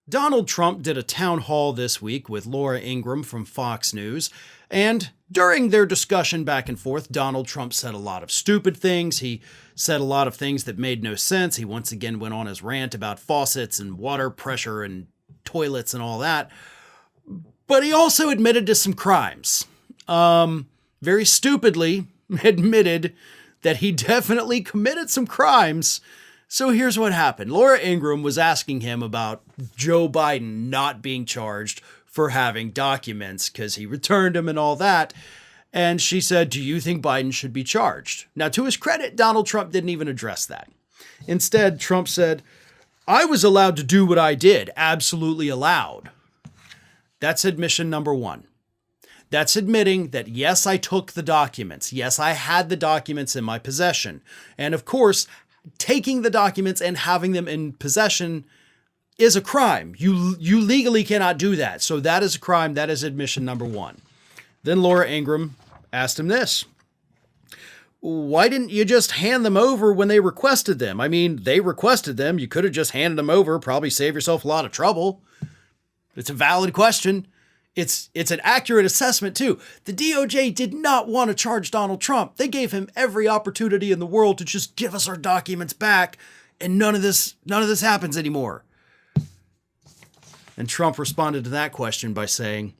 Donald Trump did a town hall this week with Laura Ingraham from Fox News, and during their discussion back and forth, Donald Trump said a lot of stupid things. He said a lot of things that made no sense. He once again went on his rant about faucets and water pressure and toilets and all that. But he also admitted to some crimes. Very stupidly admitted that he definitely committed some crimes. So here's what happened. Laura Ingraham was asking him about Joe Biden not being charged for having documents because he returned them and all that. And she said, do you think Biden should be charged? Now, to his credit, Donald Trump didn't even address that. Instead, Trump said, I was allowed to do what I did, absolutely allowed. That's admission number one. That's admitting that, yes, I took the documents. Yes, I had the documents in my possession. And of course, taking the documents and having them in possession is a crime. You legally cannot do that. So that is a crime. That is admission number one. Then Laura Ingraham asked him this. Why didn't you just hand them over when they requested them? I mean, they requested them. You could have just handed them over, probably save yourself a lot of trouble. It's a valid question. It's an accurate assessment too. The DOJ did not want to charge Donald Trump. They gave him every opportunity in the world to just give us our documents back, and none of this happens anymore. And Trump responded to that question by saying,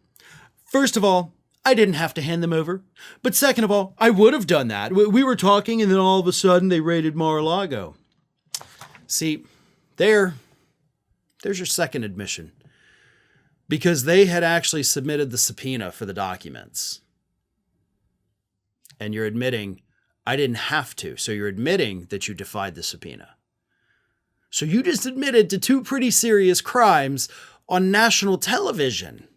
first of all, I didn't have to hand them over. But second of all, I would have done that. We were talking and then all of a sudden they raided Mar-a-Lago. See, there's your second admission. Because they had actually submitted the subpoena for the documents. And you're admitting, I didn't have to. So you're admitting that you defied the subpoena. So you just admitted to two pretty serious crimes on national television.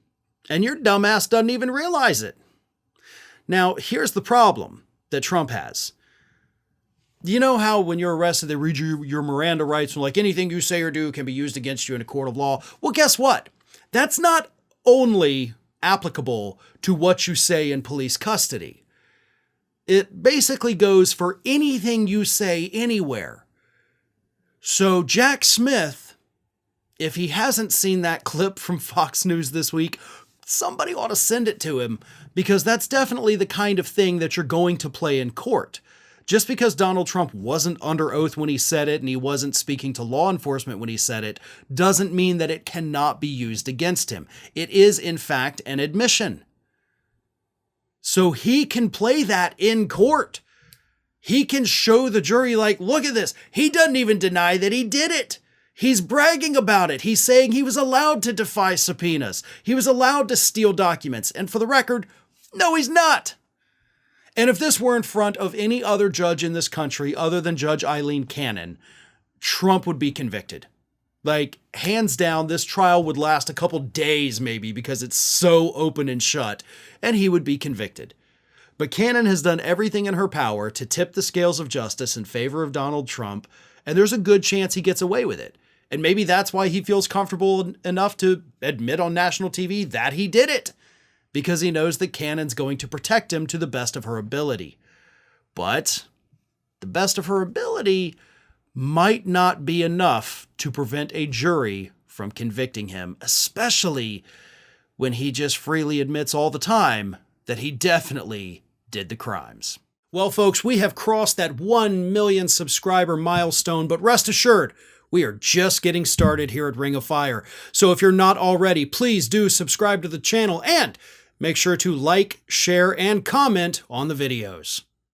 And your dumbass doesn't even realize it. Now, here's the problem that Trump has. You know how when you're arrested, they read you your Miranda rights and like anything you say or do can be used against you in a court of law? Well, guess what? That's not only applicable to what you say in police custody. It basically goes for anything you say anywhere. So Jack Smith, if he hasn't seen that clip from Fox News this week, somebody ought to send it to him because that's definitely the kind of thing that you're going to play in court. Just because Donald Trump wasn't under oath when he said it and he wasn't speaking to law enforcement when he said it, doesn't mean that it cannot be used against him. It is, in fact, an admission. So he can play that in court. He can show the jury, like, look at this. He doesn't even deny that he did it. He's bragging about it. He's saying he was allowed to defy subpoenas. He was allowed to steal documents. And for the record, no, he's not. And if this were in front of any other judge in this country other than Judge Eileen Cannon, Trump would be convicted. Like, hands down, this trial would last a couple days maybe because it's so open and shut, and he would be convicted. But Cannon has done everything in her power to tip the scales of justice in favor of Donald Trump, and there's a good chance he gets away with it. And maybe that's why he feels comfortable enough to admit on national TV that he did it. Because he knows that Cannon's going to protect him to the best of her ability. But the best of her ability might not be enough to prevent a jury from convicting him, especially when he just freely admits all the time that he definitely did the crimes. Well, folks, we have crossed that 1 million subscriber milestone, but rest assured, we are just getting started here at Ring of Fire. So if you're not already, please do subscribe to the channel and make sure to like, share, and comment on the videos.